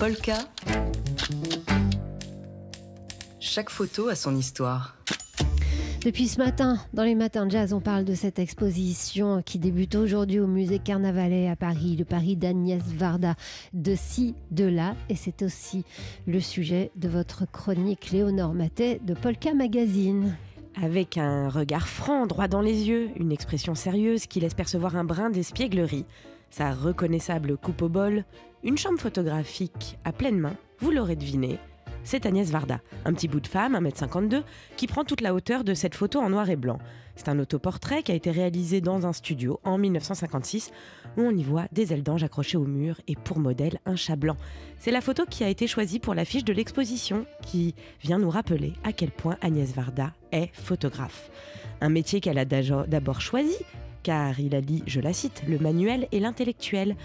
Polka. Chaque photo a son histoire. Depuis ce matin, dans les matins de jazz, on parle de cette exposition qui débute aujourd'hui au musée Carnavalet à Paris, le Paris d'Agnès Varda, de ci, de là. Et c'est aussi le sujet de votre chronique Léonore Mathey de Polka Magazine. Avec un regard franc, droit dans les yeux, une expression sérieuse qui laisse percevoir un brin d'espièglerie, sa reconnaissable coupe au bol, une chambre photographique à pleine main, vous l'aurez deviné, c'est Agnès Varda, un petit bout de femme, 1m52, qui prend toute la hauteur de cette photo en noir et blanc. C'est un autoportrait qui a été réalisé dans un studio en 1956, où on y voit des ailes d'ange accrochées au mur et pour modèle un chat blanc. C'est la photo qui a été choisie pour l'affiche de l'exposition, qui vient nous rappeler à quel point Agnès Varda est photographe. Un métier qu'elle a d'abord choisi, car il allie, je la cite, le manuel et l'intellectuel.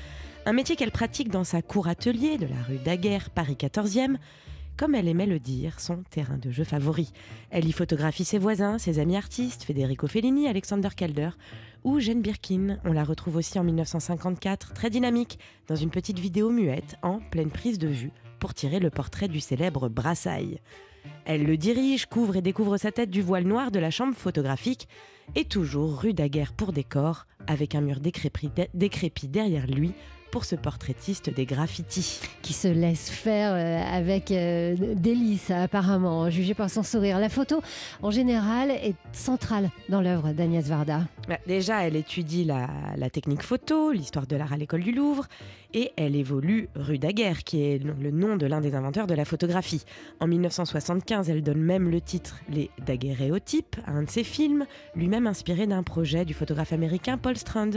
Un métier qu'elle pratique dans sa cour atelier de la rue Daguerre, Paris 14e, comme elle aimait le dire, son terrain de jeu favori. Elle y photographie ses voisins, ses amis artistes, Federico Fellini, Alexander Calder ou Jane Birkin. On la retrouve aussi en 1954, très dynamique, dans une petite vidéo muette, en pleine prise de vue, pour tirer le portrait du célèbre Brassailles. Elle le dirige, couvre et découvre sa tête du voile noir de la chambre photographique, et toujours rue Daguerre pour décor, avec un mur décrépit derrière lui, pour ce portraitiste des graffitis. Qui se laisse faire avec délice, apparemment, jugé par son sourire. La photo, en général, est centrale dans l'œuvre d'Agnès Varda. Déjà, elle étudie la technique photo, l'histoire de l'art à l'école du Louvre, et elle évolue rue Daguerre, qui est le nom de l'un des inventeurs de la photographie. En 1975, elle donne même le titre Les Daguerréotypes à un de ses films, lui-même inspiré d'un projet du photographe américain Paul Strand.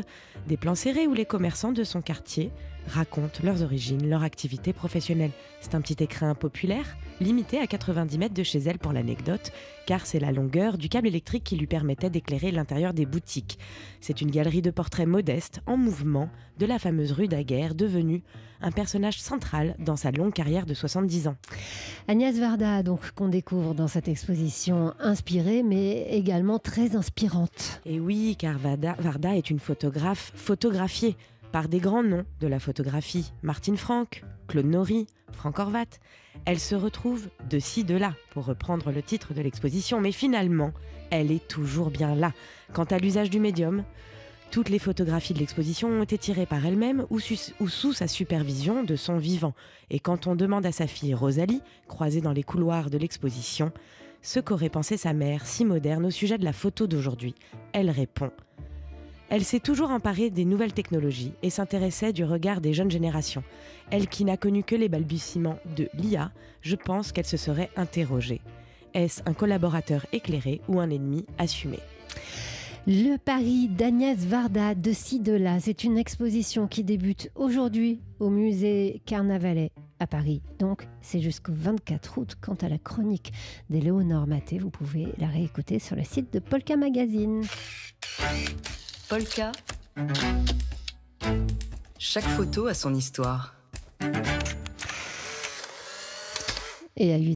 Des plans serrés où les commerçants de son quartier racontent leurs origines, leur activité professionnelle. C'est un petit écrin populaire, limité à 90 mètres de chez elle pour l'anecdote, car c'est la longueur du câble électrique qui lui permettait d'éclairer l'intérieur des boutiques. C'est une galerie de portraits modestes, en mouvement, de la fameuse rue Daguerre, devenue un personnage central dans sa longue carrière de 70 ans. Agnès Varda, donc, qu'on découvre dans cette exposition inspirée, mais également très inspirante. Et oui, car Varda est une photographe photographiée par des grands noms de la photographie, Martine Franck, Claude Nory, Franck Horvat. Elle se retrouve de ci, de là, pour reprendre le titre de l'exposition, mais finalement, elle est toujours bien là. Quant à l'usage du médium, toutes les photographies de l'exposition ont été tirées par elle-même ou sous sa supervision de son vivant. Et quand on demande à sa fille Rosalie, croisée dans les couloirs de l'exposition, ce qu'aurait pensé sa mère, si moderne, au sujet de la photo d'aujourd'hui, elle répond: elle s'est toujours emparée des nouvelles technologies et s'intéressait du regard des jeunes générations. Elle qui n'a connu que les balbutiements de l'IA, je pense qu'elle se serait interrogée. Est-ce un collaborateur éclairé ou un ennemi assumé ? Le Paris d'Agnès Varda, de ci, de là. C'est une exposition qui débute aujourd'hui au musée Carnavalet à Paris. Donc, c'est jusqu'au 24 août. Quant à la chronique de Léonore Mathey, vous pouvez la réécouter sur le site de Polka Magazine. Polka. Chaque photo a son histoire. Et à